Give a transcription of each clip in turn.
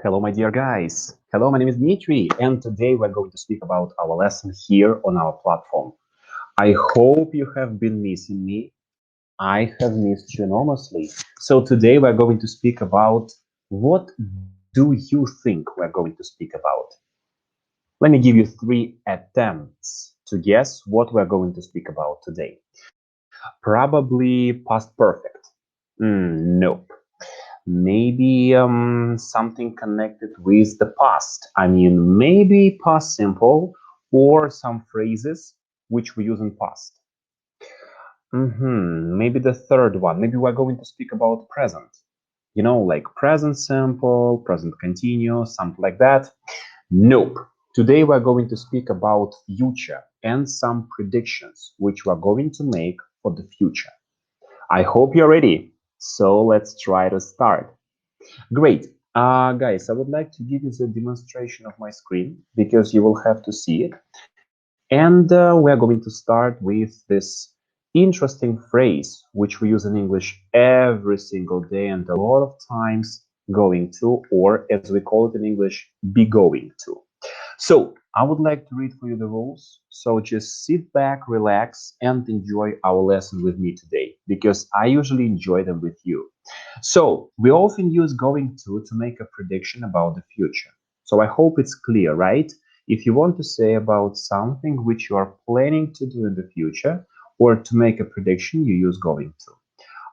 Hello, my dear guys. Hello, my name is Dmitry, and today we're going to speak about our lesson here on our platform. I hope you have been missing me. I have missed you enormously. So today we're going to speak about what do you think we're going to speak about? Let me give you three attempts to guess what we're going to speak about today. Probably past perfect. Nope. Maybe something connected with the past. I mean, maybe past simple or some phrases which we use in past. Maybe the third one. Maybe we're going to speak about present. Like present simple, present continuous, something like that. Nope. Today we're going to speak about future and some predictions which we're going to make for the future. I hope you're ready. So let's try to start. Great. Guys, I would like to give you the demonstration of my screen because you will have to see it. And we're going to start with this interesting phrase which we use in English every single day and a lot of times going to, or as we call it in English, be going to. So I would like to read for you the rules. So just sit back, relax, and enjoy our lesson with me today because I usually enjoy them with you. So we often use going to make a prediction about the future. So I hope it's clear, right? If you want to say about something which you are planning to do in the future or to make a prediction, you use going to.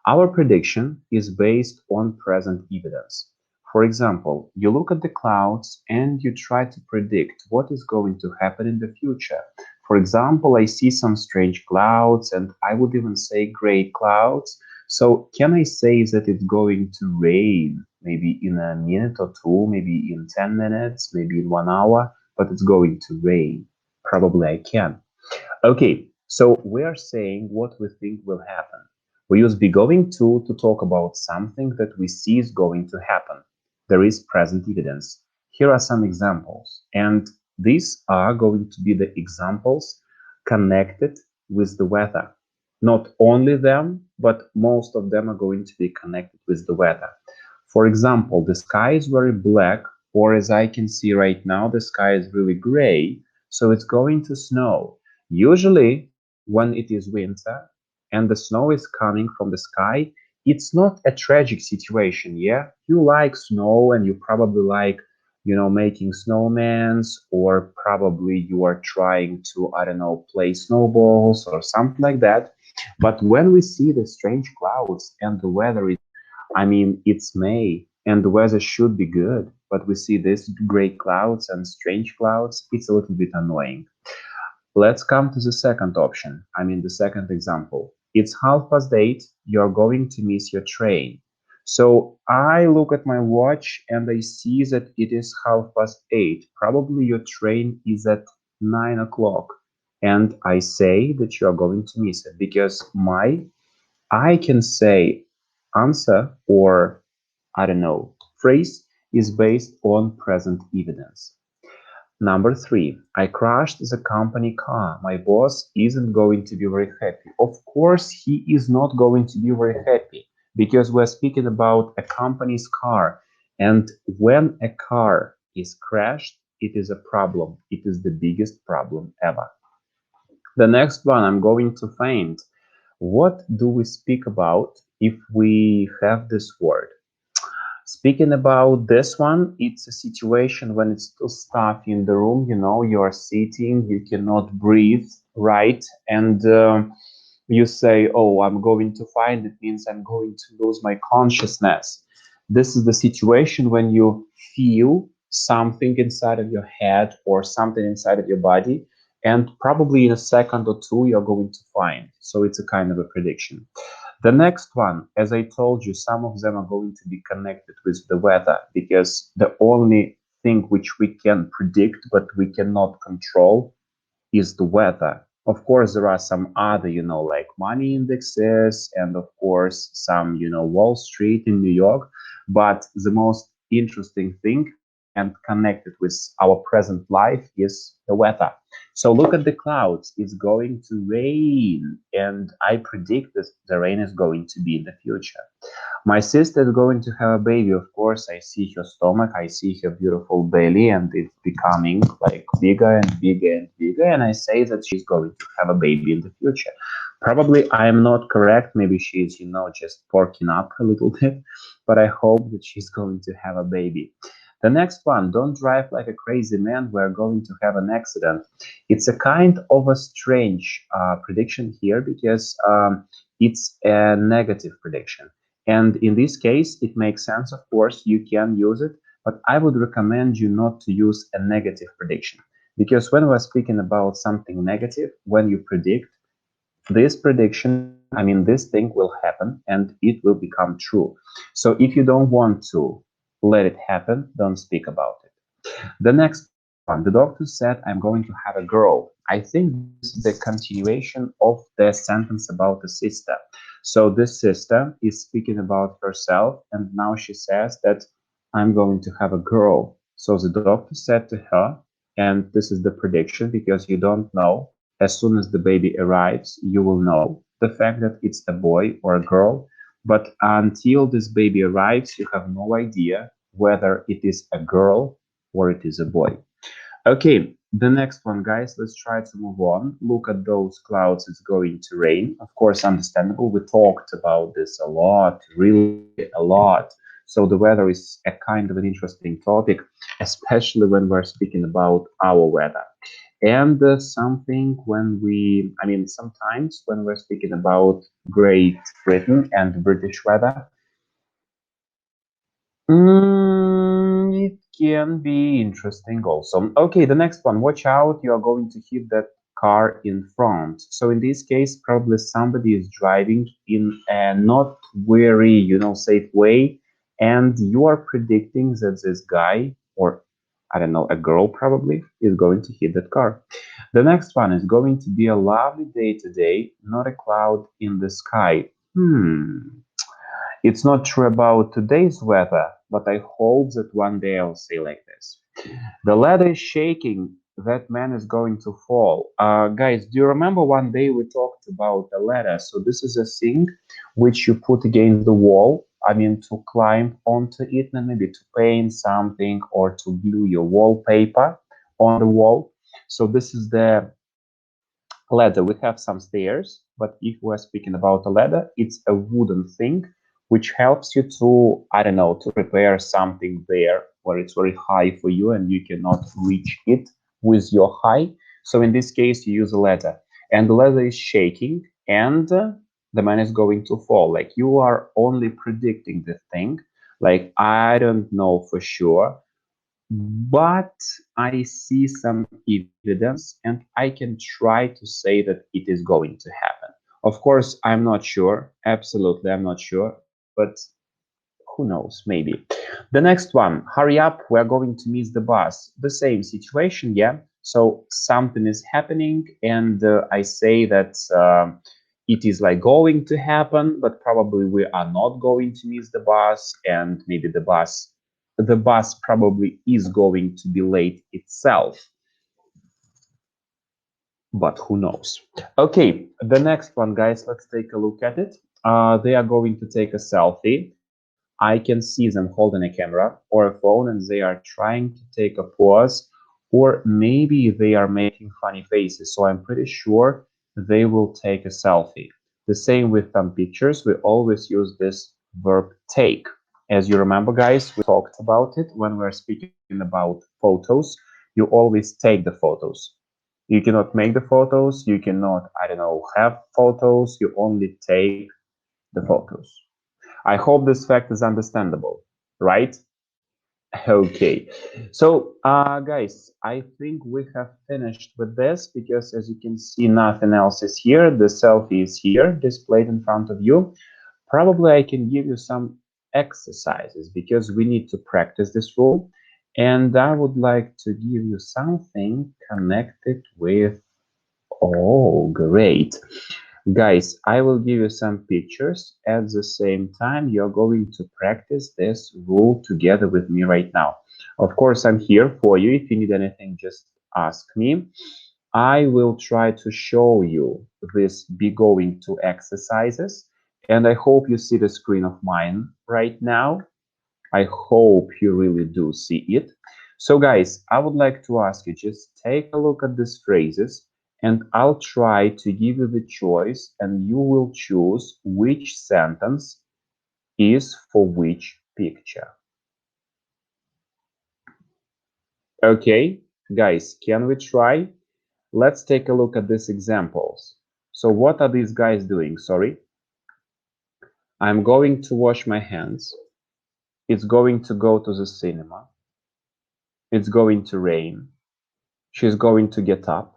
Our prediction is based on present evidence. For example, you look at the clouds and you try to predict what is going to happen in the future. For example, I see some strange clouds and I would even say gray clouds. So can I say that it's going to rain maybe in a minute or two, maybe in 10 minutes, maybe in 1 hour, but it's going to rain? Probably I can. Okay, so we are saying what we think will happen. We use be going to talk about something that we see is going to happen. There is present evidence. Here are some examples, and these are going to be the examples connected with the weather. Not only them, but most of them are going to be connected with the weather. For example, the sky is very black, or as I can see right now, the sky is really gray, so it's going to snow. Usually, when it is winter and the snow is coming from the sky, it's not a tragic situation, yeah? You like snow and you probably like, making snowmans, or probably you are trying to, I don't know, play snowballs or something like that. But when we see the strange clouds and the weather is, I mean, it's May and the weather should be good, but we see these gray clouds and strange clouds, it's a little bit annoying. Let's come to the second option. I mean, the second example. It's 8:30. You're going to miss your train. So I look at my watch and I see that it is 8:30. Probably your train is at 9 o'clock. And I say that you are going to miss it because I can say answer or I don't know, phrase is based on present evidence. Number three, I crashed the company car. My boss isn't going to be very happy. Of course, he is not going to be very happy because we're speaking about a company's car. And when a car is crashed, it is a problem. It is the biggest problem ever. The next one, I'm going to faint. What do we speak about if we have this word? Speaking about this one, it's a situation when it's too stuffy in the room, you are sitting, you cannot breathe, right? And you say, oh, I'm going to find it means I'm going to lose my consciousness. This is the situation when you feel something inside of your head or something inside of your body, and probably in a second or two, you're going to find. So it's a kind of a prediction. The next one, as I told you, some of them are going to be connected with the weather because the only thing which we can predict but we cannot control is the weather. Of course, there are some other, like money indexes and of course some, Wall Street in New York. But the most interesting thing and connected with our present life is the weather. So look at the clouds. It's going to rain, and I predict that the rain is going to be in the future. My sister is going to have a baby. Of course, I see her stomach, I see her beautiful belly, and it's becoming like bigger and bigger and bigger. And I say that she's going to have a baby in the future. Probably I am not correct. Maybe she's, just porking up a little bit, but I hope that she's going to have a baby. The next one, don't drive like a crazy man. We're going to have an accident. It's a kind of a strange prediction here because it's a negative prediction. And in this case, it makes sense, of course, you can use it, but I would recommend you not to use a negative prediction. Because when we're speaking about something negative, when you predict, this prediction, I mean, this thing will happen and it will become true. So if you don't want to let it happen, don't speak about it. The next one, the doctor said, I'm going to have a girl. I think this is the continuation of the sentence about the sister. So this sister is speaking about herself, and now she says that I'm going to have a girl. So the doctor said to her, and this is the prediction because you don't know, as soon as the baby arrives, you will know the fact that it's a boy or a girl. But until this baby arrives, you have no idea whether it is a girl or it is a boy. Okay, the next one, guys, let's try to move on. Look at those clouds, it's going to rain. Of course, understandable. We talked about this a lot, really a lot. So the weather is a kind of an interesting topic, especially when we're speaking about our weather. And something when I mean, sometimes when we're speaking about Great Britain and British weather, it can be interesting also. Okay, the next one. Watch out, you are going to hit that car in front. So in this case, probably somebody is driving in a not very, safe way, and you are predicting that this guy, or I don't know, a girl probably, is going to hit that car. The next one is going to be a lovely day today, not a cloud in the sky. It's not true about today's weather, but I hope that one day I'll say like this. The ladder is shaking. That man is going to fall. Guys, do you remember one day we talked about a ladder? So this is a thing which you put against the wall. I mean, to climb onto it and maybe to paint something or to glue your wallpaper on the wall. So this is the ladder. We have some stairs, but if we're speaking about a ladder, it's a wooden thing which helps you to, I don't know, to prepare something there where it's very high for you and you cannot reach it with your high. So in this case, you use a ladder, and the ladder is shaking, and the man is going to fall. Like, you are only predicting the thing. Like, I don't know for sure, but I see some evidence and I can try to say that it is going to happen. Of course, I'm not sure. Absolutely, I'm not sure. But who knows? Maybe. The next one, hurry up, we're going to miss the bus. The same situation, yeah. So something is happening, and I say that it is like going to happen, but probably we are not going to miss the bus, and maybe the bus probably is going to be late itself, but who knows. Okay, the next one, guys, let's take a look at it. They are going to take a selfie. I can see them holding a camera or a phone and they are trying to take a pause, or maybe they are making funny faces. So I'm pretty sure they will take a selfie. The same with some pictures. We always use this verb take. As you remember, guys, we talked about it when we're speaking about photos. You always take the photos. You cannot make the photos. You cannot, I don't know, have photos. You only take the photos. I hope this fact is understandable, right? Okay, so guys, I think we have finished with this because as you can see, nothing else is here. The selfie is here, displayed in front of you. Probably I can give you some exercises because we need to practice this rule. And I would like to give you something connected with, oh, great. Guys, I will give you some pictures. At the same time, you're going to practice this rule together with me right now. Of course, I'm here for you. If you need anything, just ask me. I will try to show you this be going to exercises, and I hope you see the screen of mine right now. I hope you really do see it. So guys, I would like to ask you, just take a look at these phrases and I'll try to give you the choice and you will choose which sentence is for which picture. Okay, guys, can we try? Let's take a look at these examples. So what are these guys doing? Sorry. I'm going to wash my hands. It's going to go to the cinema. It's going to rain. She's going to get up.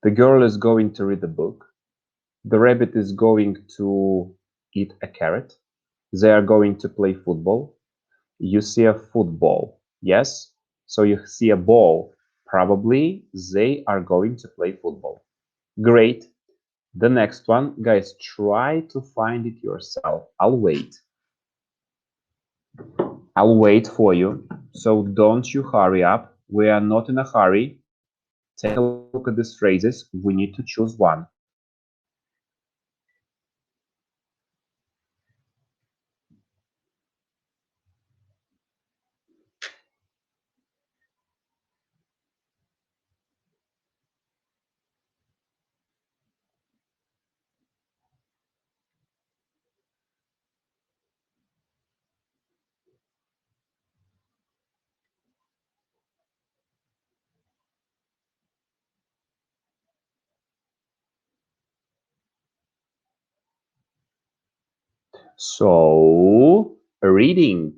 The girl is going to read a book. The rabbit is going to eat a carrot. They are going to play football. You see a football, yes? So you see a ball. Probably they are going to play football. Great. The next one, guys, try to find it yourself. I'll wait. I'll wait for you. So don't you hurry up. We are not in a hurry. Take a look at these phrases. We need to choose one. So, reading.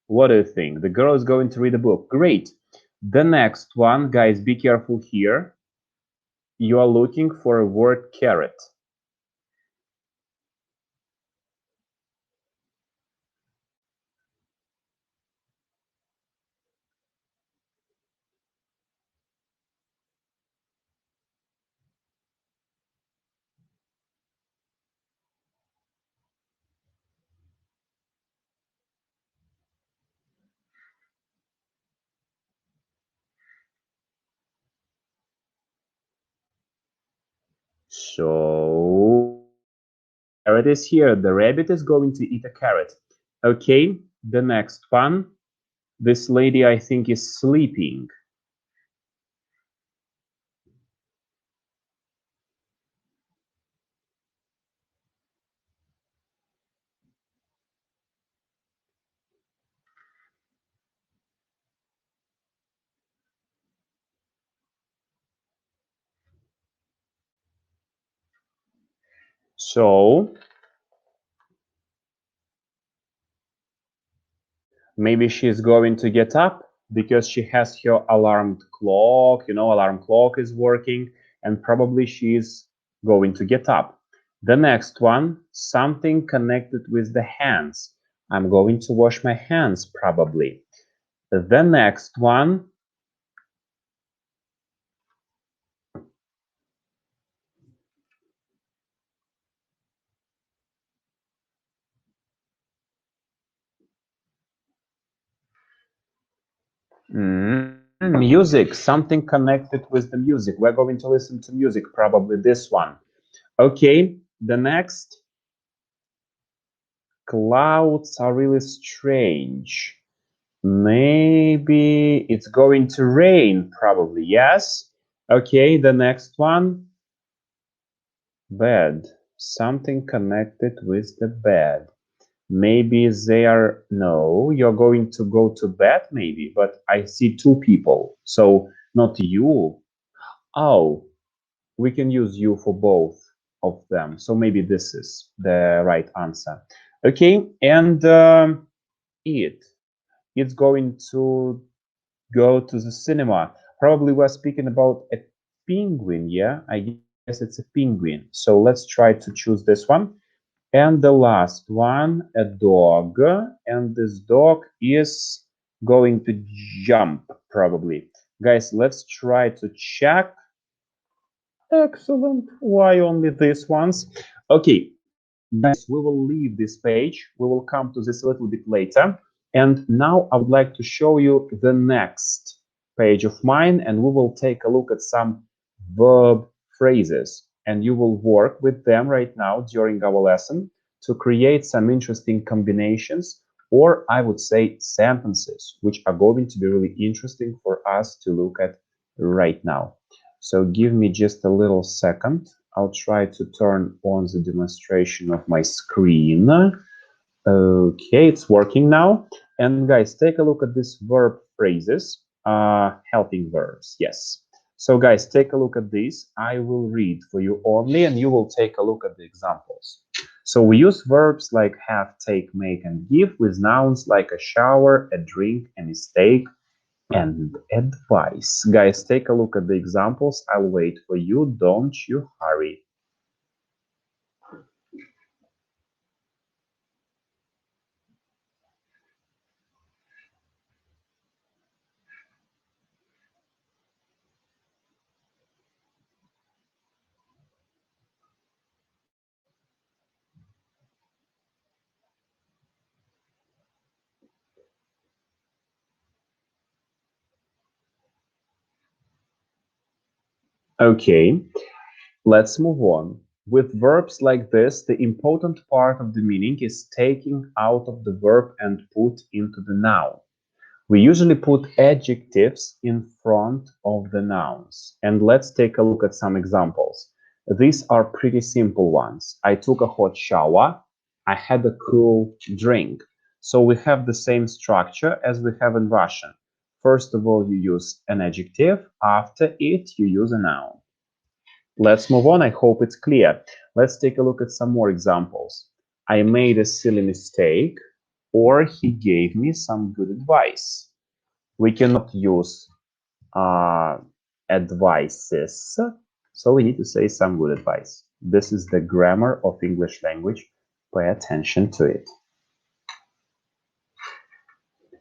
What do you think? The girl is going to read a book. Great. The next one, guys, be careful here. You are looking for a word carrot. So, carrot is here. The rabbit is going to eat a carrot. Okay, the next one. This lady, I think, is sleeping. So, maybe she's going to get up because she has her alarm clock, alarm clock is working, and probably she's going to get up. The next one, something connected with the hands. I'm going to wash my hands, probably. The next one, music, something connected with the music. We're going to listen to music, probably this one. Okay, the next, clouds are really strange. Maybe it's going to rain, probably, yes. Okay, the next one, bed, something connected with the bed. Maybe they are, no, you're going to go to bed, maybe, but I see two people, so not you. Oh, we can use you for both of them, so maybe this is the right answer. Okay, and it's going to go to the cinema. Probably we're speaking about a penguin, yeah? I guess it's a penguin. So let's try to choose this one. And the last one, a dog. And this dog is going to jump, probably. Guys, let's try to check. Excellent. Why only these ones? Okay, guys, we will leave this page. We will come to this a little bit later. And now I would like to show you the next page of mine, and we will take a look at some verb phrases, and you will work with them right now during our lesson to create some interesting combinations, or I would say sentences, which are going to be really interesting for us to look at right now. So give me just a little second. I'll try to turn on the demonstration of my screen. Okay, it's working now. And guys, take a look at these verb phrases, helping verbs, yes. So guys, take a look at these. I will read for you only, and you will take a look at the examples. So we use verbs like have, take, make, and give with nouns like a shower, a drink, a mistake, and advice. Guys, take a look at the examples. I'll wait for you. Don't you hurry. Okay, let's move on. With verbs like this, the important part of the meaning is taking out of the verb and put into the noun. We usually put adjectives in front of the nouns. And let's take a look at some examples. These are pretty simple ones. I took a hot shower. I had a cool drink. So we have the same structure as we have in Russian. First of all, you use an adjective. After it, you use a noun. Let's move on. I hope it's clear. Let's take a look at some more examples. I made a silly mistake, or he gave me some good advice. We cannot use advices, so we need to say some good advice. This is the grammar of English language. Pay attention to it.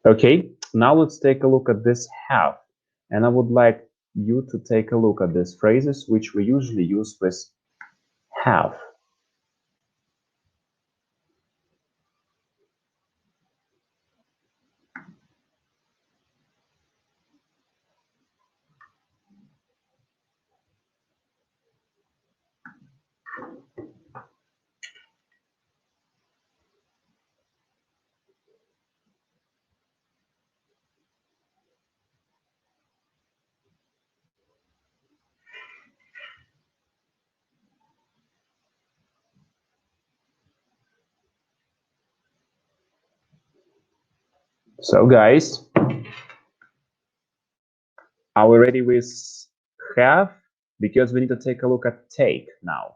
Okay, now let's take a look at this have. And I would like you to take a look at these phrases which we usually use with have. So guys, are we ready with have? Because we need to take a look at take now.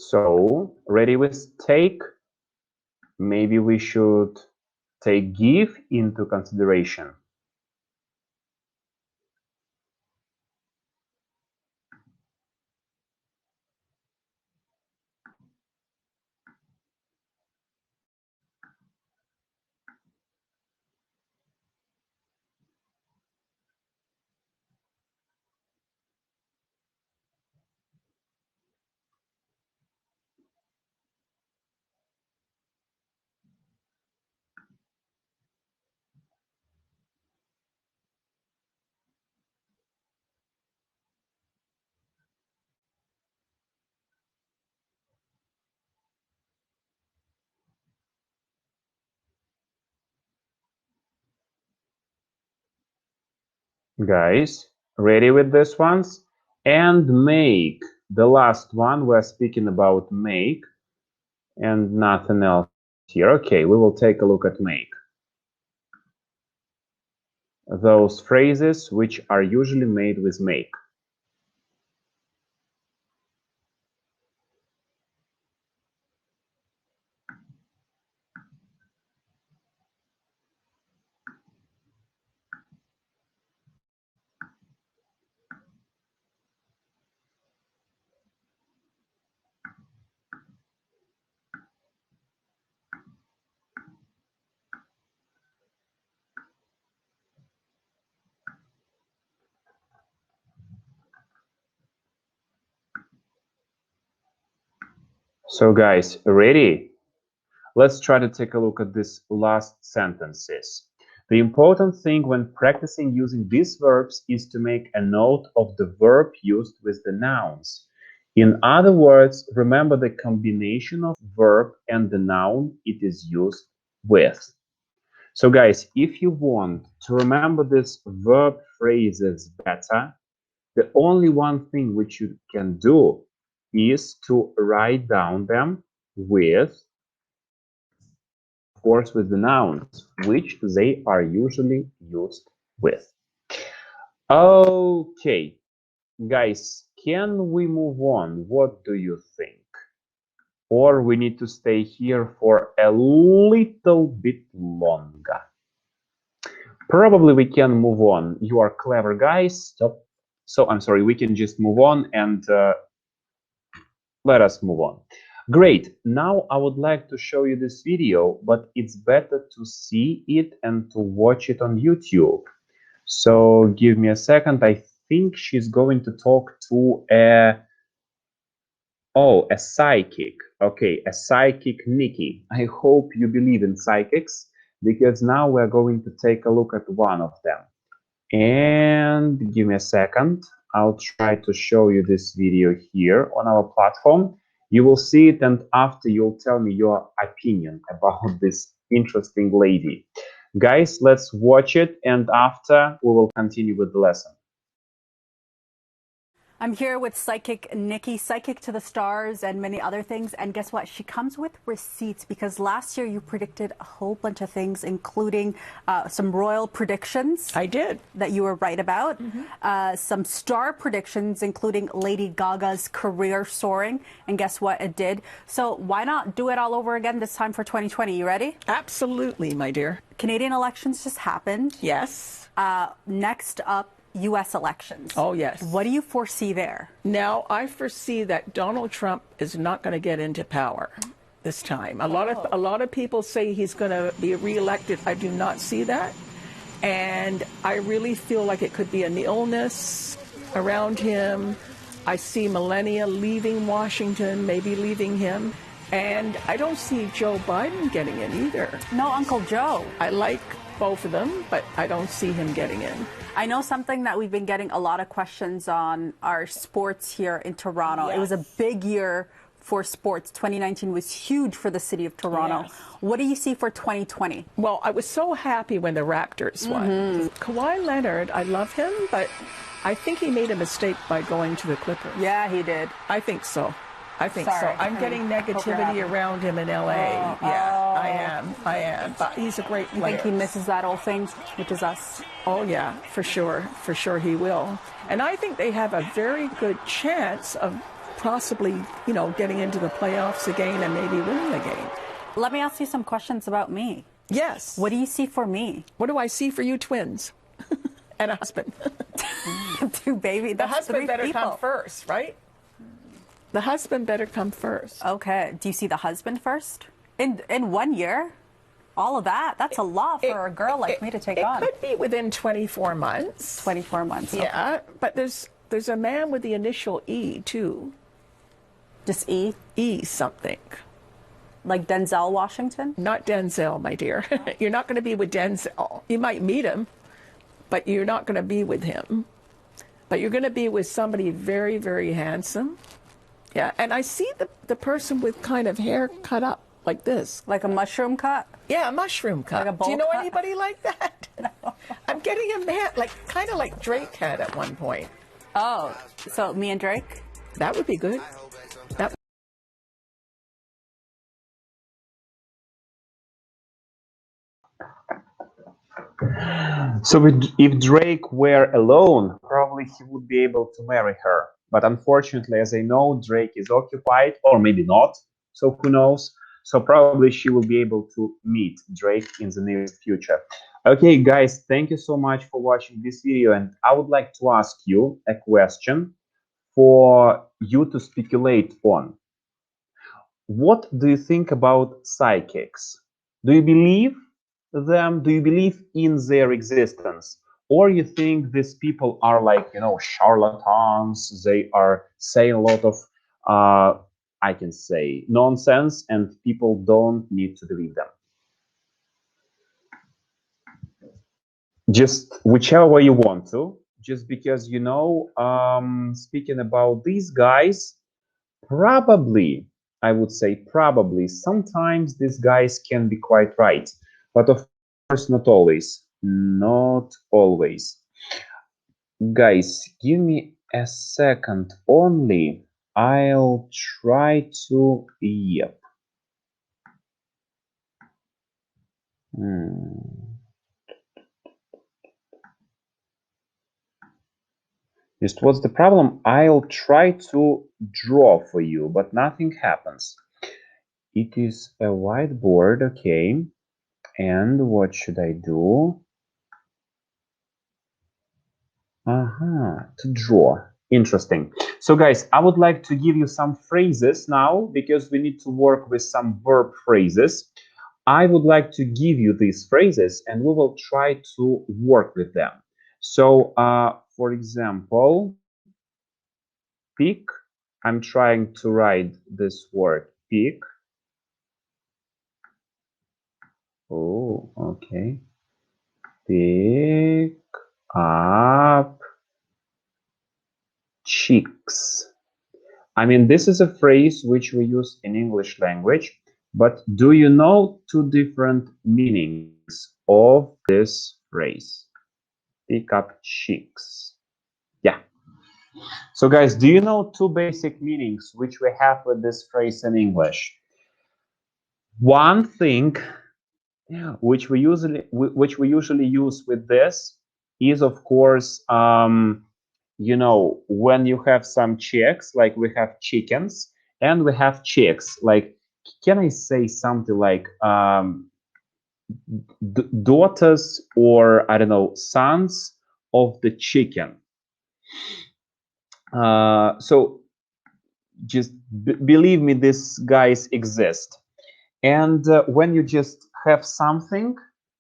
So, ready with take? Maybe we should take give into consideration. Guys, ready with this ones? And make. The last one, we're speaking about make and nothing else here. Okay, we will take a look at make. Those phrases which are usually made with make. So guys, ready? Let's try to take a look at these last sentences. The important thing when practicing using these verbs is to make a note of the verb used with the nouns. In other words, remember the combination of verb and the noun it is used with. So guys, if you want to remember these verb phrases better, the only one thing which you can do is to write down them with, of course, with the nouns, which they are usually used with. Okay, guys, can we move on? What do you think? Or we need to stay here for a little bit longer? Probably we can move on. You are clever guys. Stop. So I'm sorry, we can just move on and let us move on. Great. Now I would like to show you this video, but it's better to see it and to watch it on YouTube. So give me a second. I think she's going to talk to a psychic. Okay, a psychic Nikki. I hope you believe in psychics because now we're going to take a look at one of them. And give me a second. I'll try to show you this video here on our platform. You will see it, and after you'll tell me your opinion about this interesting lady. Guys, let's watch it, and after we will continue with the lesson. I'm here with Psychic Nikki, Psychic to the Stars and many other things. And guess what? She comes with receipts because last year you predicted a whole bunch of things, including some royal predictions. I did. That you were right about. Some star predictions, including Lady Gaga's career soaring. And guess what? It did. So why not do it all over again this time for 2020? You ready? Absolutely, my dear. Canadian elections just happened. Yes. Next up, U.S. elections. Oh, yes. What do you foresee there? Now, I foresee that Donald Trump is not going to get into power this time. A lot of people say he's going to be reelected. I do not see that. And I really feel like it could be an illness around him. I see Melania leaving Washington, maybe leaving him. And I don't see Joe Biden getting in either. No, Uncle Joe. I like both of them, but I don't see him getting in. I know something that we've been getting a lot of questions on our sports here in Toronto. Yes. It was a big year for sports. 2019 was huge for the city of Toronto. Yes. What do you see for 2020? Well, I was so happy when the Raptors won. Kawhi Leonard, I love him, but I think he made a mistake by going to the Clippers. Yeah, he did. I think so. I think Sorry. so. I'm getting negativity around him in LA. I am. But he's a great player. I think he misses that old thing, which is us. Oh, yeah, for sure. For sure he will. And I think they have a very good chance of possibly, getting into the playoffs again and maybe winning the game. Let me ask you some questions about me. Yes. What do you see for me? What do I see for you twins? And a husband. Two baby. The husband better people. come first, right? The husband better come first. Okay. Do you see the husband first? In 1 year? All of that? That's a lot for a girl like me to take on. It could be within 24 months. 24 months. Yeah, okay. But there's a man with the initial E, too. Just E? E something. Like Denzel Washington? Not Denzel, my dear. You're not going to be with Denzel. You might meet him, but you're not going to be with him. But you're going to be with somebody very, very handsome. Yeah, and I see the person with kind of hair cut up like this. Like a mushroom cut? Yeah, a mushroom cut. Like a bowl Do you know cut? anybody like that? No. I'm getting a man, kind of like Drake had at one point. Oh, so me and Drake? That would be good. That. So if Drake were alone, probably he would be able to marry her. But unfortunately, as I know, Drake is occupied, or maybe not, so who knows. So probably she will be able to meet Drake in the near future. Okay, guys, thank you so much for watching this video. And I would like to ask you a question for you to speculate on. What do you think about psychics? Do you believe them? Do you believe in their existence? Or you think these people are like, charlatans, they are saying a lot of I can say, nonsense, and people don't need to believe them. Just whichever way you want to, just because, you know, speaking about these guys, probably, I would say probably, sometimes these guys can be quite right, but of course not always. Not always. Guys, give me a second only. I'll try to, yep. Just what's the problem? I'll try to draw for you, but nothing happens. It is a whiteboard, okay. And what should I do? To draw. Interesting. So guys, I would like to give you some phrases now because we need to work with some verb phrases. I would like to give you these phrases and we will try to work with them. So, for example, pick. I'm trying to write this word pick. Oh, okay. Pick up chicks. I mean, this is a phrase which we use in English language, but do you know two different meanings of this phrase? Pick up chicks. Yeah. So guys, do you know two basic meanings which we have with this phrase in English? One thing which we usually use with this is, of course, you know, when you have some chicks, like we have chickens and we have chicks, like, can I say something like daughters or, I don't know, sons of the chicken? So just believe me, these guys exist. And when you just have something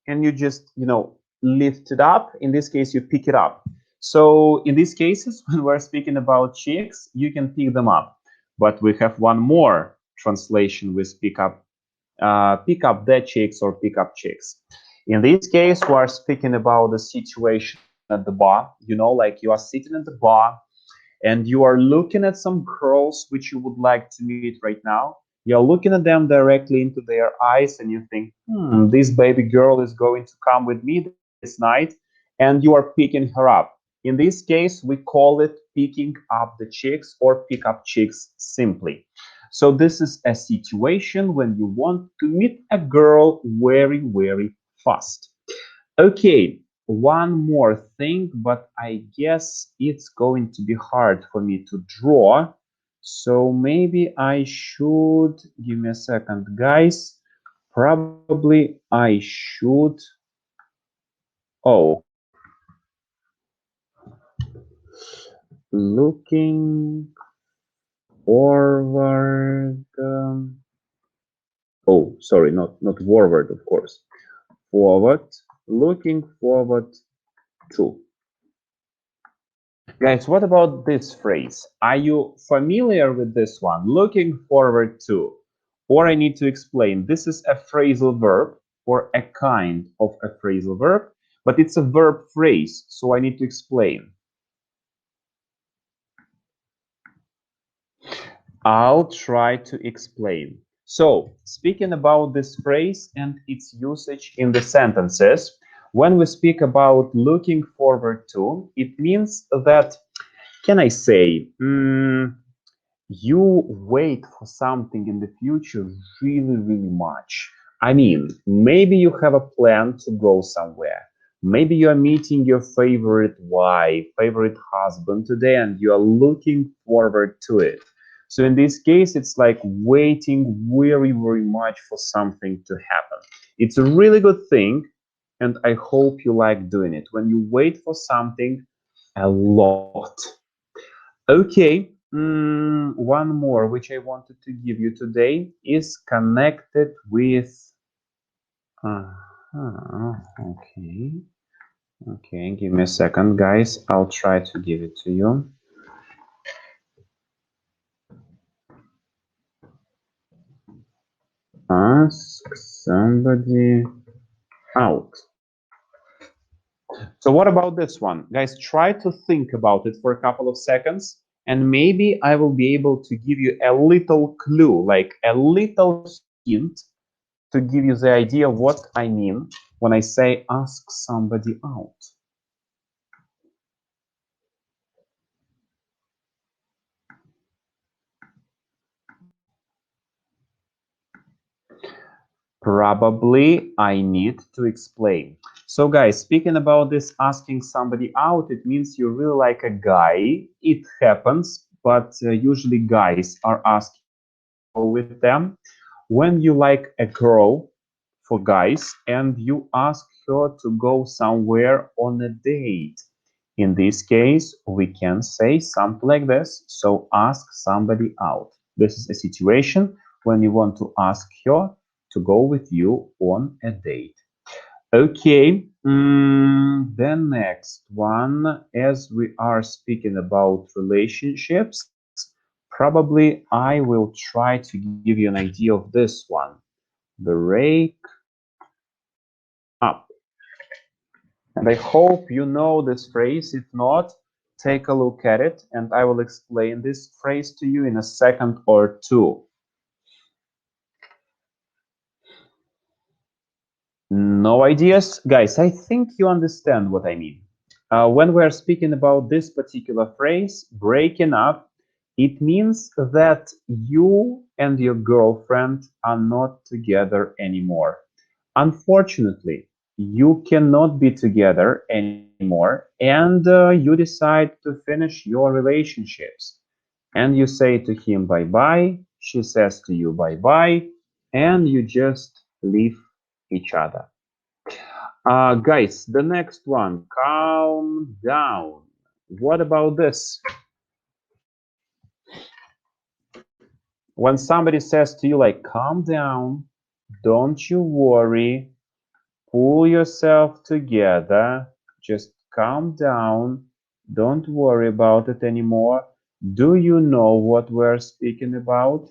and you just, you know, lift it up, in this case, you pick it up. So in these cases, when we're speaking about chicks, you can pick them up. But we have one more translation with pick up their chicks or pick up chicks. In this case, we are speaking about the situation at the bar. You know, like you are sitting at the bar and you are looking at some girls which you would like to meet right now. You're looking at them directly into their eyes and you think, this baby girl is going to come with me this night, and you are picking her up. In this case, we call it picking up the chicks or pick up chicks simply. So this is a situation when you want to meet a girl very, very fast. Okay, one more thing, but I guess it's going to be hard for me to draw. So maybe I should, give me a second, guys. Probably I should, oh, looking forward. Oh, sorry, not forward, of course. Forward, looking forward to. Guys, what about this phrase? Are you familiar with this one? Looking forward to. Or I need to explain. This is a phrasal verb or a kind of a phrasal verb, but it's a verb phrase, so I need to explain. I'll try to explain. So, speaking about this phrase and its usage in the sentences, when we speak about looking forward to, it means that, can I say, you wait for something in the future really, really much. I mean, maybe you have a plan to go somewhere. Maybe you are meeting your favorite wife, favorite husband today, and you are looking forward to it. So in this case, it's like waiting very, very much for something to happen. It's a really good thing, and I hope you like doing it. When you wait for something a lot. Okay, one more which I wanted to give you today is connected with. Okay, okay, give me a second, guys. I'll try to give it to you. Ask somebody out. So what about this one? Guys, try to think about it for a couple of seconds, and maybe I will be able to give you a little clue, like a little hint to give you the idea of what I mean when I say ask somebody out. Probably I need to explain. So guys, speaking about this asking somebody out, it means you really like a guy. It happens, but usually guys are asking with them. When you like a girl for guys and you ask her to go somewhere on a date. In this case, we can say something like this. So ask somebody out. This is a situation when you want to ask her to go with you on a date. Okay, the next one, as we are speaking about relationships, probably I will try to give you an idea of this one. Break up. And I hope you know this phrase. If not, take a look at it and I will explain this phrase to you in a second or two. No ideas? Guys, I think you understand what I mean. When we're speaking about this particular phrase, breaking up, it means that you and your girlfriend are not together anymore. Unfortunately, you cannot be together anymore, and you decide to finish your relationships. And you say to him bye bye, she says to you bye bye, and you just leave each other. Guys, the next one, calm down. What about this? When somebody says to you, like, calm down, don't you worry, pull yourself together, just calm down, don't worry about it anymore. Do you know what we're speaking about?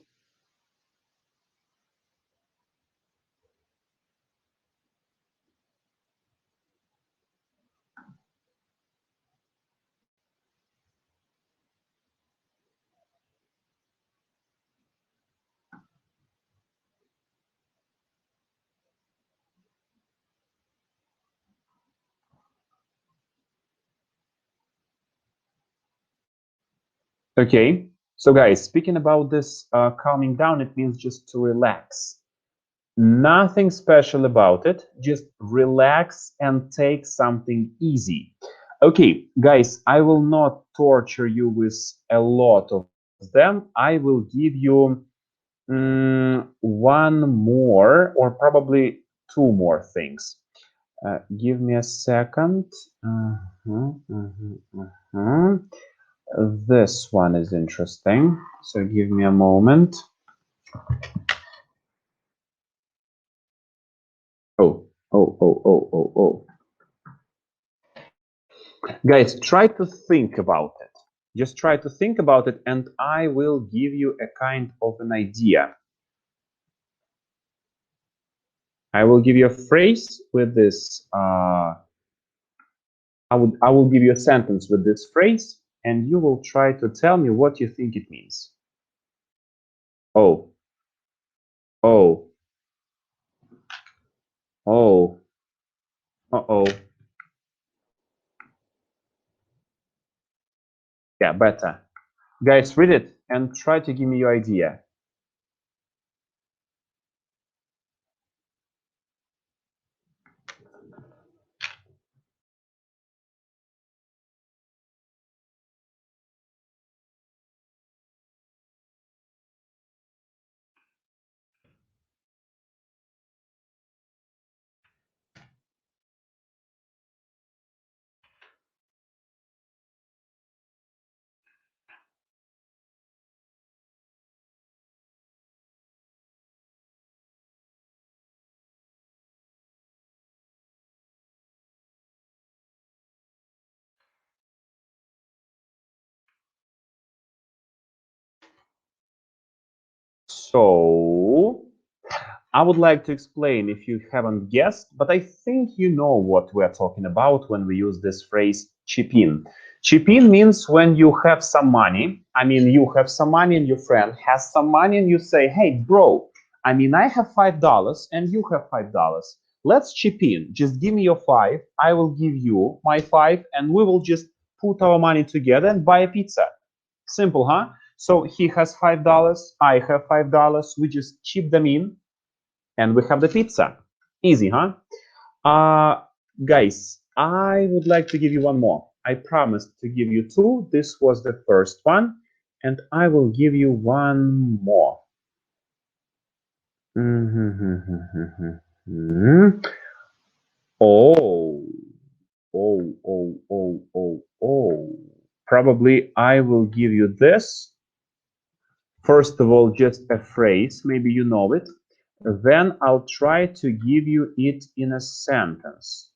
Okay, so guys, speaking about this calming down, it means just to relax. Nothing special about it, just relax and take something easy. Okay, guys, I will not torture you with a lot of them. I will give you one more or probably two more things. Give me a second. This one is interesting, so give me a moment. Oh. Guys, try to think about it. Just try to think about it, and I will give you a kind of an idea. I will give you a phrase with this. I will give you a sentence with this phrase, and you will try to tell me what you think it means. Oh, oh, oh, uh-oh. Yeah, better. Guys, read it and try to give me your idea. So, I would like to explain if you haven't guessed, but I think you know what we're talking about when we use this phrase chip in. Chip in means when you have some money. I mean, you have some money and your friend has some money and you say, hey, bro, I mean, I have $5 and you have $5. Let's chip in. Just give me your 5. I will give you my 5 and we will just put our money together and buy a pizza. Simple, huh? So he has $5. I have $5. We just chip them in and we have the pizza. Easy, huh? Guys, I would like to give you one more. I promised to give you 2. This was the first one, and I will give you one more. Oh, Probably I will give you this. First of all, just a phrase, maybe you know it. Then I'll try to give you it in a sentence.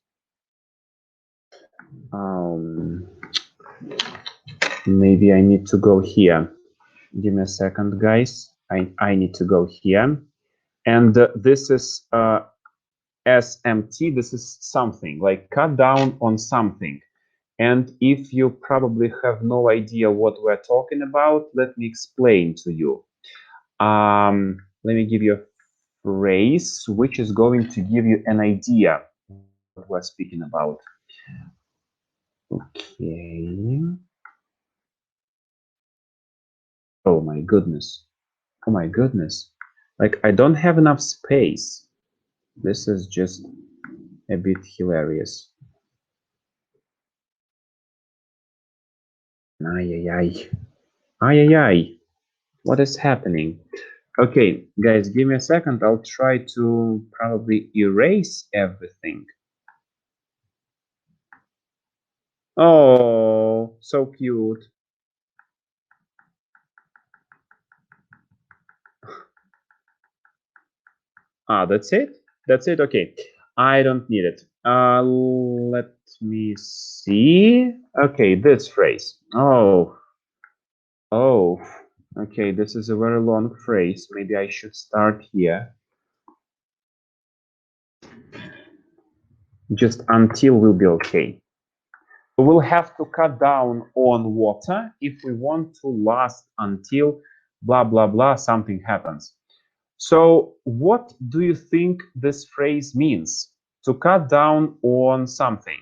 Maybe I need to go here. Give me a second, guys. I need to go here. And this is SMT. This is something, like cut down on something. And if you probably have no idea what we're talking about, let me explain to you. Let me give you a phrase which is going to give you an idea what we're speaking about. Okay. Oh my goodness. Oh my goodness. Like, I don't have enough space. This is just a bit hilarious. Ay, ay, ay. Ay, ay, ay. What is happening? Okay, guys, give me a second. I'll try to probably erase everything. Oh, so cute. That's it? That's it? Okay. I don't need it. Let me see. Okay, this phrase. Oh, okay, this is a very long phrase. Maybe I should start here. Just until will be okay. We'll have to cut down on water if we want to last until blah, blah, blah, something happens. So what do you think this phrase means? To cut down on something.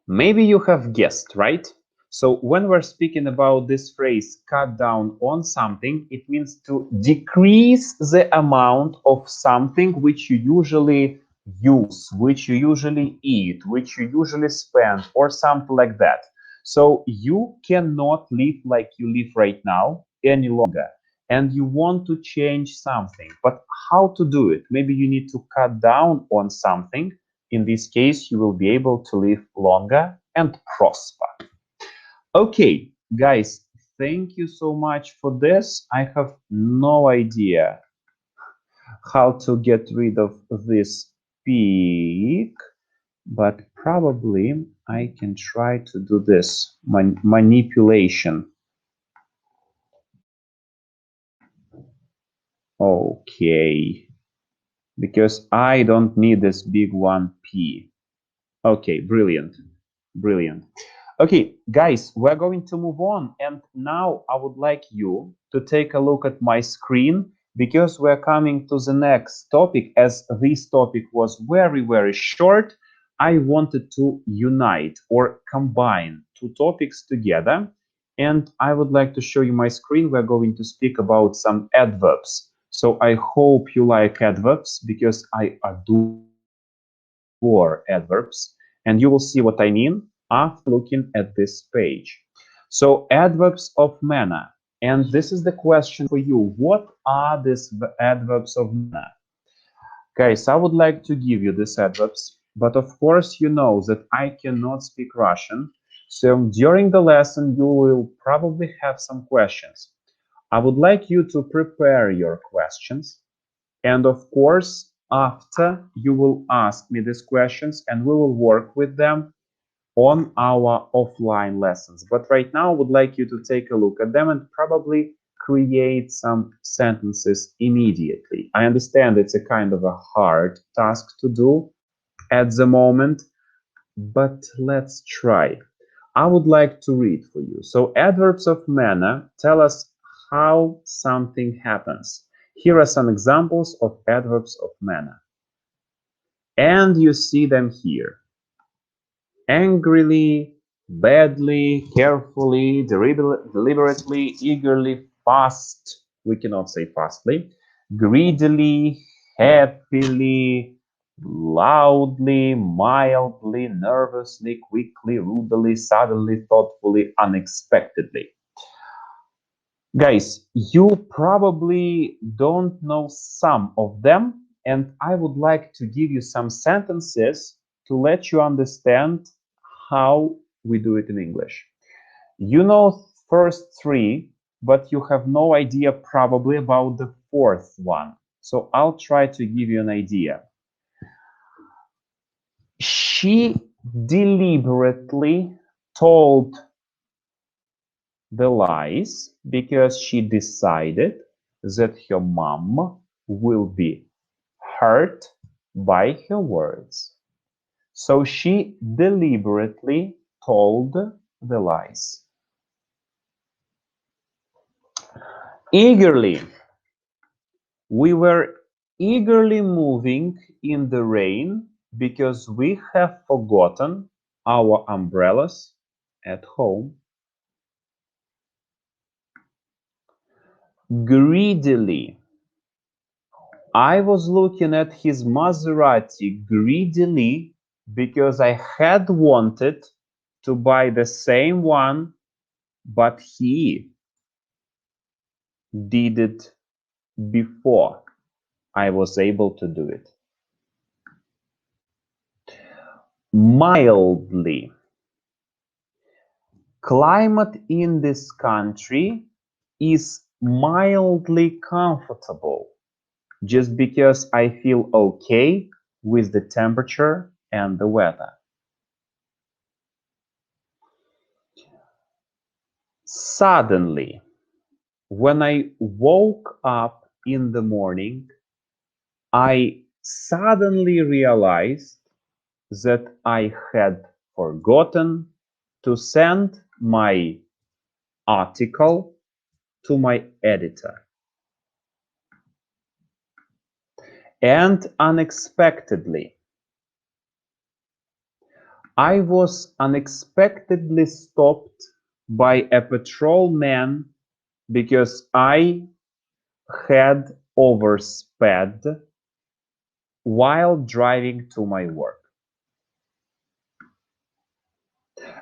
Maybe you have guessed, right? So when we're speaking about this phrase, cut down on something, it means to decrease the amount of something which you usually use, which you usually eat, which you usually spend, or something like that. So you cannot live like you live right now any longer, and you want to change something. But how to do it? Maybe you need to cut down on something. In this case, you will be able to live longer and prosper. Okay, guys, thank you so much for this. I have no idea how to get rid of this peak, but probably I can try to do this manipulation. Okay, because I don't need this big 1p. Okay, brilliant, brilliant. Okay, guys, we're going to move on. And now I would like you to take a look at my screen because we're coming to the next topic. As this topic was very, very short, I wanted to unite or combine 2 topics together. And I would like to show you my screen. We're going to speak about some adverbs. So I hope you like adverbs because I adore adverbs. And you will see what I mean after looking at this page. So adverbs of manner. And this is the question for you. What are these adverbs of manner? Guys, I would like to give you these adverbs, but of course you know that I cannot speak Russian. So during the lesson, you will probably have some questions. I would like you to prepare your questions. And of course, after you will ask me these questions and we will work with them on our offline lessons. But right now, I would like you to take a look at them and probably create some sentences immediately. I understand it's a kind of a hard task to do at the moment, but let's try. I would like to read for you. So adverbs of manner tell us how something happens. Here are some examples of adverbs of manner. And you see them here. Angrily, badly, carefully, deliberately, eagerly, fast. We cannot say fastly. Greedily, happily, loudly, mildly, nervously, quickly, rudely, suddenly, thoughtfully, unexpectedly. Guys, you probably don't know some of them, and I would like to give you some sentences to let you understand how we do it in English. You know first three, but you have no idea probably about the fourth one. So I'll try to give you an idea. She deliberately told the lies because she decided that her mom will be hurt by her words. So she deliberately told the lies. Eagerly. We were eagerly moving in the rain because we have forgotten our umbrellas at home. Greedily. I was looking at his Maserati greedily because I had wanted to buy the same one, but he did it before I was able to do it. Mildly. Climate in this country is mildly comfortable just because I feel okay with the temperature and the weather. Suddenly, when I woke up in the morning, I suddenly realized that I had forgotten to send my article to my editor. And unexpectedly, I was unexpectedly stopped by a patrolman because I had oversped while driving to my work.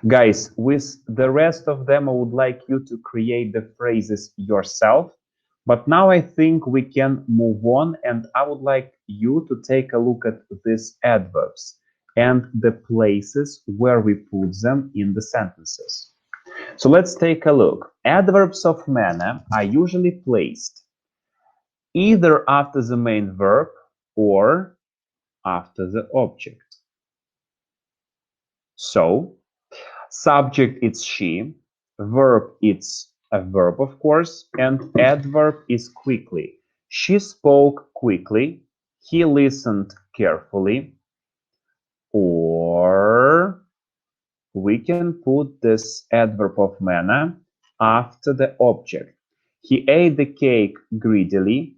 Guys, with the rest of them, I would like you to create the phrases yourself. But now I think we can move on, and I would like you to take a look at these adverbs and the places where we put them in the sentences. So let's take a look. Adverbs of manner are usually placed either after the main verb or after the object. So, subject is she, verb is a verb of course, and adverb is quickly. She spoke quickly, he listened carefully, or we can put this adverb of manner after the object. He ate the cake greedily,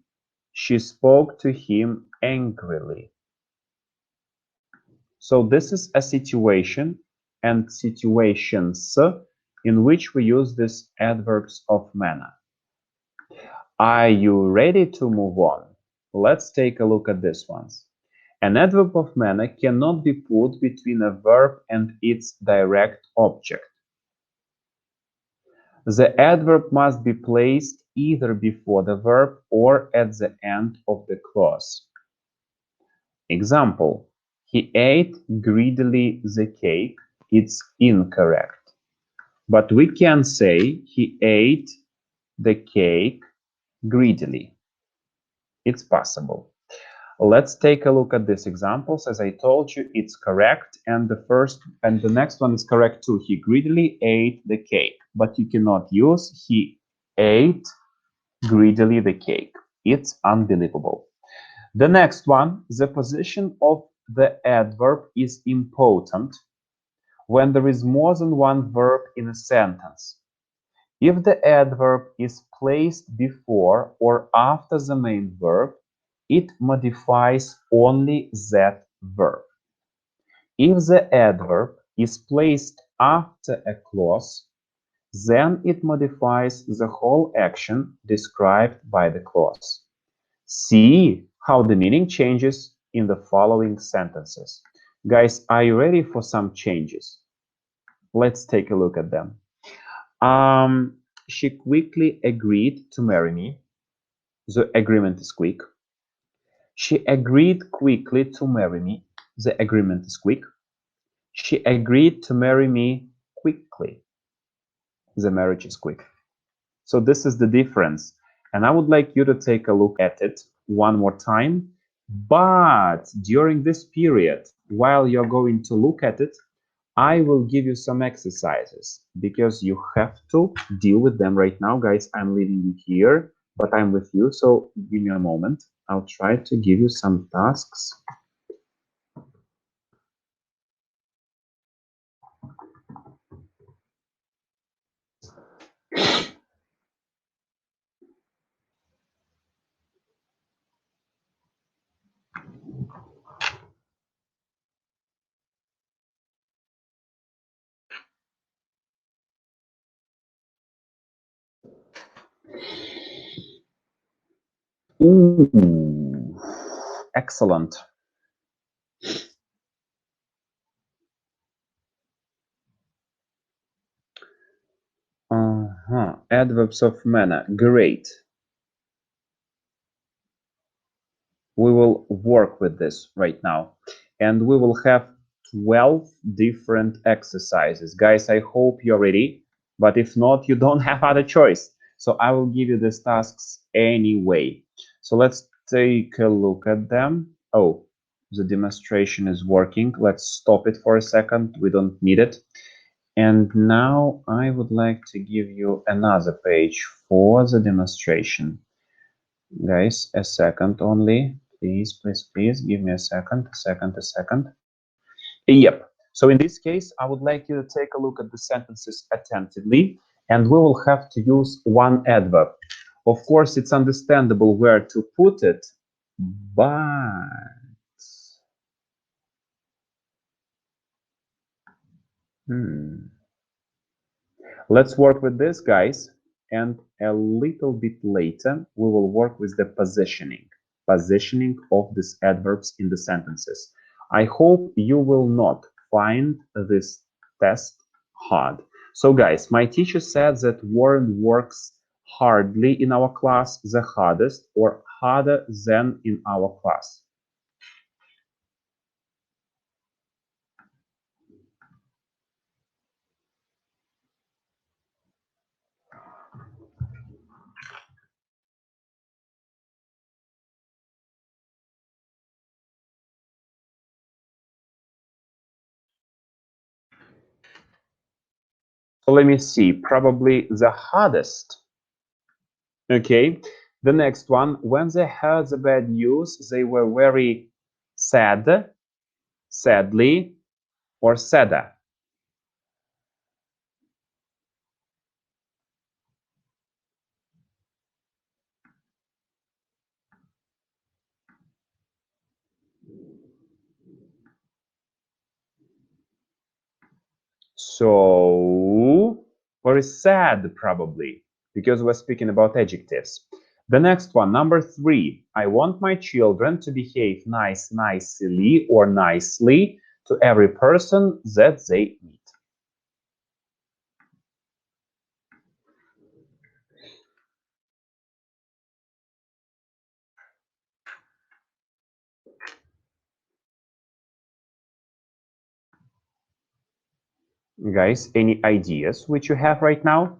she spoke to him angrily. So this is a situation and situations in which we use these adverbs of manner. Are you ready to move on? Let's take a look at these ones. An adverb of manner cannot be put between a verb and its direct object. The adverb must be placed either before the verb or at the end of the clause. Example: he ate greedily the cake. It's incorrect. But we can say he ate the cake greedily. It's possible. Let's take a look at these examples. As I told you, it's correct, and the next one is correct too. He greedily ate the cake, but you cannot use he ate greedily the cake. It's unbelievable. The next one, the position of the adverb is important when there is more than one verb in a sentence. If the adverb is placed before or after the main verb, it modifies only that verb. If the adverb is placed after a clause, then it modifies the whole action described by the clause. See how the meaning changes in the following sentences. Guys, are you ready for some changes? Let's take a look at them. She quickly agreed to marry me. The agreement is quick. She agreed quickly to marry me. The agreement is quick. She agreed to marry me quickly. The marriage is quick. So this is the difference. And I would like you to take a look at it one more time. But during this period, while you're going to look at it, I will give you some exercises because you have to deal with them right now, guys. I'm leaving you here, but I'm with you. So give me a moment. I'll try to give you some tasks. Ooh, excellent. Adverbs of manner. Great. We will work with this right now. And we will have 12 different exercises. Guys, I hope you're ready. But if not, you don't have other choice. So I will give you these tasks anyway. So let's take a look at them. Oh, the demonstration is working. Let's stop it for a second. We don't need it. And now I would like to give you another page for the demonstration. Guys, a second only. Please, please, please give me a second. Yep. So in this case, I would like you to take a look at the sentences attentively, and we will have to use one adverb. Of course, it's understandable where to put it, but let's work with this, guys, and a little bit later, we will work with the positioning of these adverbs in the sentences. I hope you will not find this test hard. So guys, my teacher said that Warren works hardly in our class, the hardest, or harder than in our class. So let me see, probably the hardest. Okay, the next one, when they heard the bad news, they were very sad, sadly, or sadder. So, very sad, probably, because we're speaking about adjectives. The next one, number 3. I want my children to behave nicely or nicely to every person that they meet. Guys, any ideas which you have right now?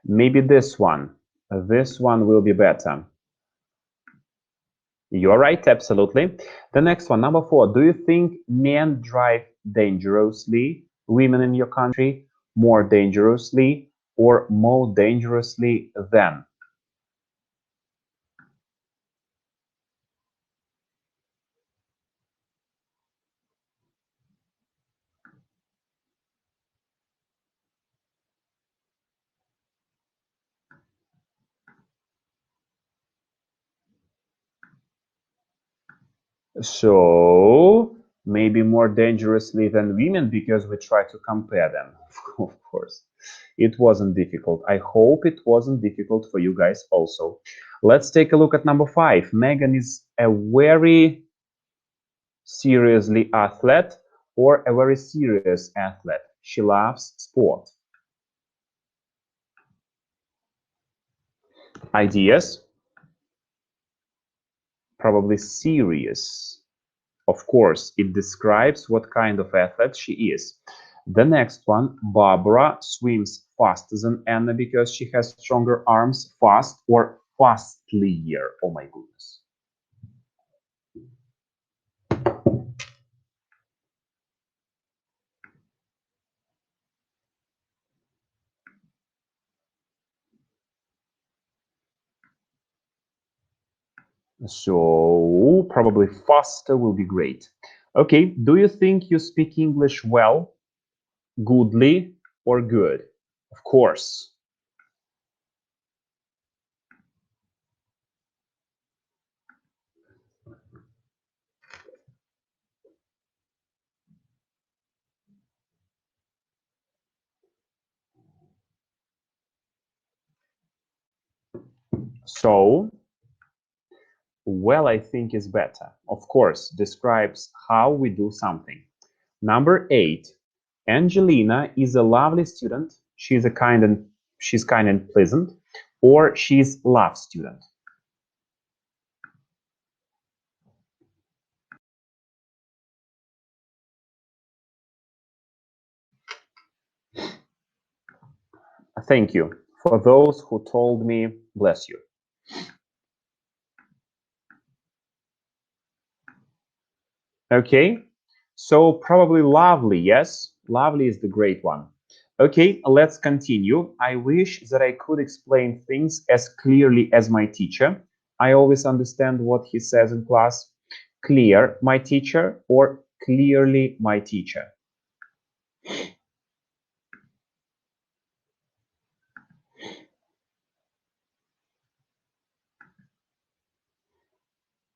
Maybe this one. This one will be better. You're right, absolutely. The next one, number 4. Do you think men drive dangerously, women in your country more dangerously, or more dangerously than? So maybe more dangerously than women because we try to compare them. Of course, it wasn't difficult. I hope it wasn't difficult for you guys also. Let's take a look at number 5. Megan is a very seriously athlete or a very serious athlete. She loves sport. Ideas? Probably serious. Of course, it describes what kind of athlete she is. The next one, Barbara swims faster than Anna because she has stronger arms, fast or fastlier. Oh my goodness. So probably faster will be great. Okay, do you think you speak English well, goodly, or good? Of course. So, well, I think is better. Of course, describes how we do something. Number 8, Angelina is a lovely student. She's kind and pleasant, or she's love student. Thank you for those who told me. Bless you. Okay, so probably lovely. Yes, lovely is the great one. Okay, let's continue. I wish that I could explain things as clearly as my teacher. I always understand what he says in class. Clear, my teacher, or clearly, my teacher.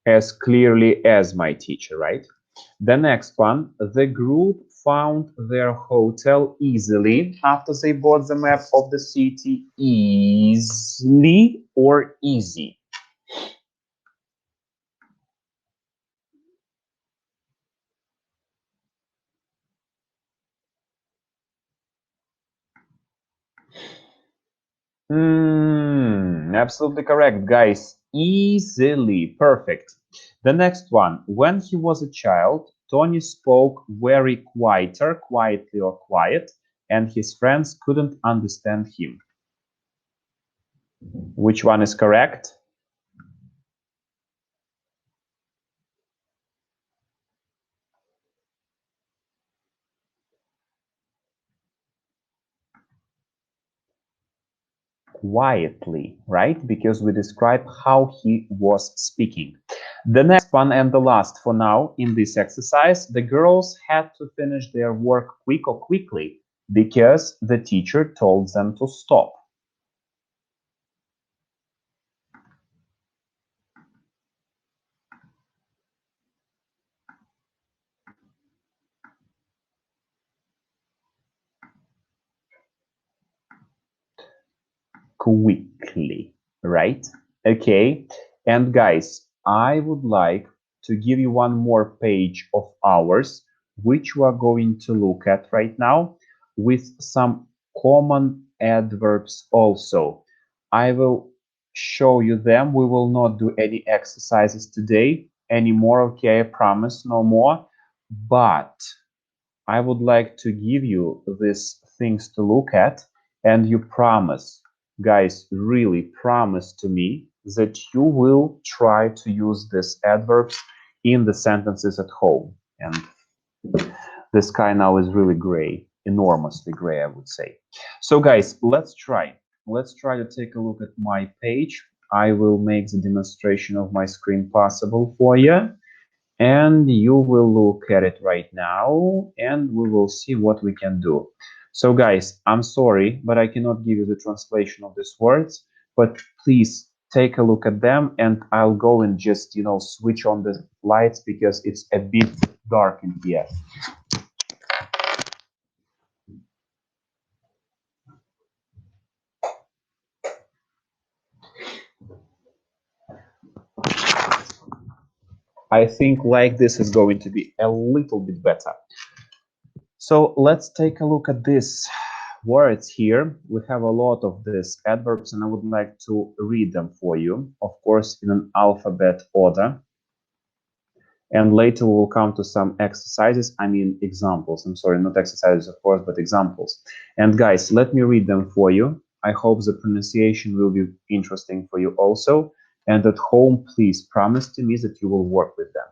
As clearly as my teacher, right? The next one, the group found their hotel easily after they bought the map of the city. Easily or easy? Absolutely correct, guys. Easily. Perfect. The next one. When he was a child, Tony spoke very quietly or quiet, and his friends couldn't understand him. Which one is correct? Quietly, right? Because we describe how he was speaking. The next one and the last for now in this exercise, the girls had to finish their work quickly because the teacher told them to stop. Quickly, right? Okay, and guys, I would like to give you one more page of ours, which we are going to look at right now with some common adverbs also. I will show you them. We will not do any exercises today anymore, okay? I promise, no more. But I would like to give you these things to look at, and you promise, guys, really promise to me that you will try to use these adverbs in the sentences at home. And the sky now is really gray, enormously gray, I would say. So, guys, let's try. Let's try to take a look at my page. I will make the demonstration of my screen possible for you. And you will look at it right now and we will see what we can do. So guys, I'm sorry, but I cannot give you the translation of these words, but please take a look at them, and I'll go and just, you know, switch on the lights because it's a bit dark in here. I think like this is going to be a little bit better. So let's take a look at these words here. We have a lot of these adverbs, and I would like to read them for you, of course, in an alphabet order. And later we'll come to some exercises, I mean examples. I'm sorry, not exercises, of course, but examples. And guys, let me read them for you. I hope the pronunciation will be interesting for you also. And at home, please promise to me that you will work with them.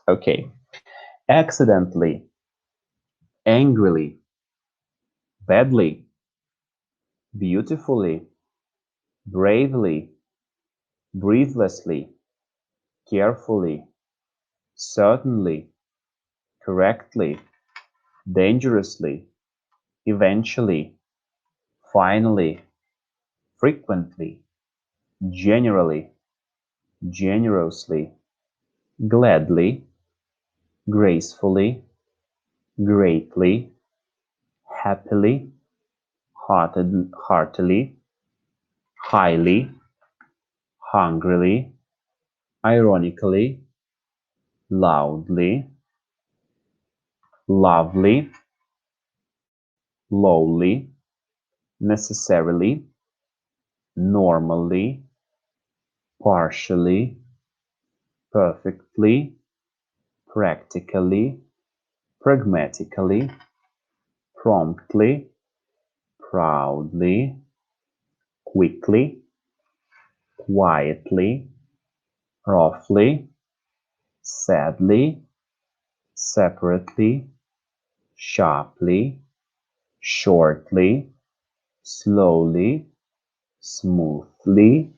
Okay. Accidentally, angrily, badly, beautifully, bravely, breathlessly, carefully, certainly, correctly, dangerously, eventually, finally, frequently, generally, generously, gladly, gracefully, greatly, happily, heartily, highly, hungrily, ironically, loudly, lovely, lowly, necessarily, normally, partially, perfectly, practically, pragmatically, promptly, proudly, quickly, quietly, roughly, sadly, separately, sharply, shortly, slowly, smoothly,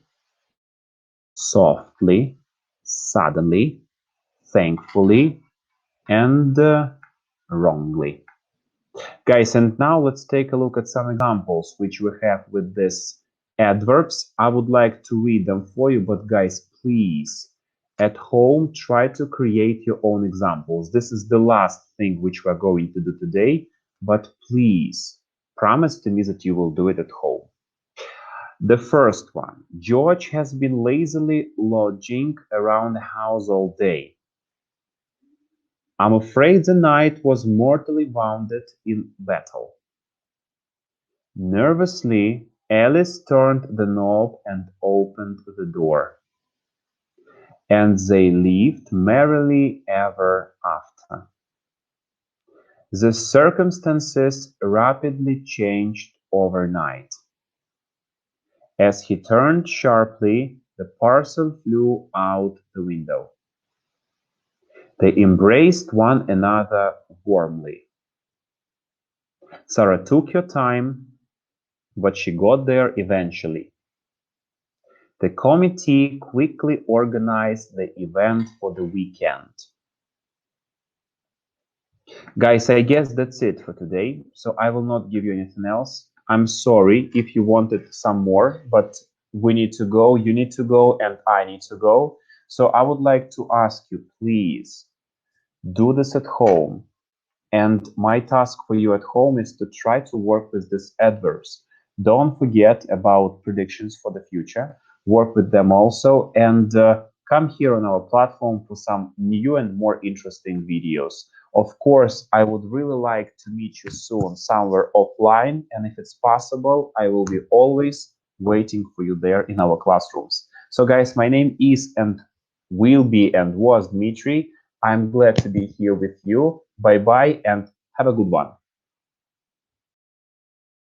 softly, suddenly, thankfully, and wrongly. Guys, and now let's take a look at some examples which we have with these adverbs. I would like to read them for you, but guys, please, at home, try to create your own examples. This is the last thing which we're going to do today, but please promise to me that you will do it at home. The first one, George has been lazily lounging around the house all day. I'm afraid the knight was mortally wounded in battle. Nervously, Alice turned the knob and opened the door. And they lived merrily ever after. The circumstances rapidly changed overnight. As he turned sharply, the parcel flew out the window. They embraced one another warmly. Sarah took her time, but she got there eventually. The committee quickly organized the event for the weekend. Guys, I guess that's it for today, so I will not give you anything else. I'm sorry if you wanted some more, but we need to go, you need to go, and I need to go. So I would like to ask you, please, do this at home. And my task for you at home is to try to work with these adverbs. Don't forget about predictions for the future. Work with them also, and come here on our platform for some new and more interesting videos. Of course, I would really like to meet you soon somewhere offline, and if it's possible, I will be always waiting for you there in our classrooms. So guys, my name is and will be and was Dmitry. I'm glad to be here with you. Bye-bye and have a good one.